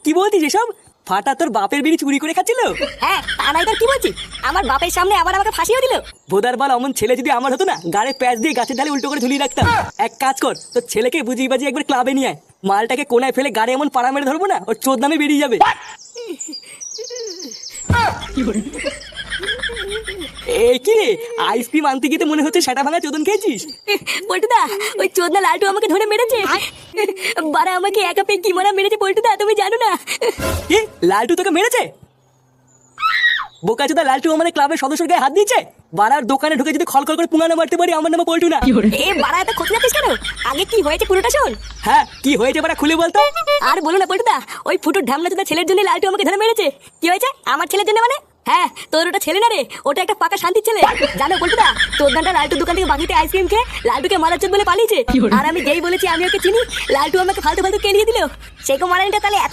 কি বলছিস এসব? ফাটা তোর বাপের বিড়ি চুরি করে খাচ্ছিল? হ্যাঁ, তা নাই তোর কি বলছি? আমার বাপের সামনে আবার আমাকে ফাঁসিও দিল। ভোদার বাল, অমন ছেলে যদি আমার হতো না, গাড়ে প্যাচ দিয়ে গাছের ঢালে উল্টো করে ঝুলিয়ে রাখতাম। এক কাজ কর, তোর ছেলেকে বুঝিয়ে বাজিয়ে একবার ক্লাবে নিয়ে আয়। মালটাকে কোনায় ফেলে গাড়ি এমন পাড়া মেরে ধরবো না, ওর চোদ নামে বেরিয়ে যাবে। এই কি রে, আইসক্রিম আনতে গিয়ে তো মনে হচ্ছে সেটা ভাঙা চোদন খেয়েছিস। পল্টুদা, ওই চোদনা লালটু আমাকে ধরে মেরেছে। বারা আমাকে একা পেয়ে কি মারা মেরেছে পল্টুদা, তুমি জানো না? কি, লালটু তোকে মেরেছে? বোকাচোদা, লালটু আমাদের ক্লাবের সদস্যর গায়ে হাত দিয়েছে। বাড়ার দোকানে ঢুকে যদি খলখল করে পুঙ্গানো মারতে পারি, আমার নামে পল্টু না। এ বারা, এত খোঁজ যাচ্ছিস কেন? আগে কি হয়েছে পুরোটা শোন। হ্যাঁ, কি হয়েছে বাড়া খুলে বলতো। আর বলো না পল্টুদা, ওই ফুটুর ঢামনা চোদা ছেলের জন্য লালটু আমাকে ধরে মেরেছে। কি হয়েছে আমার ছেলের জন্য মানে? হ্যাঁ, তোর ওটা ছেলে না রে, ওটা একটা পাকা শান্তির ছেলে। জানো পল্টুদা, তোর দানটা লালটুর দোকান থেকে বাকিতে আইসক্রিম খেয়ে লালটুকে মারার চোদ বলে পালিয়েছে। আর আমি যেই বলেছি আমি ওকে চিনি, লালটু আমাকে ফালতু ফালতু কেলিয়ে দিল। সে কো মারানিটা তাহলে এত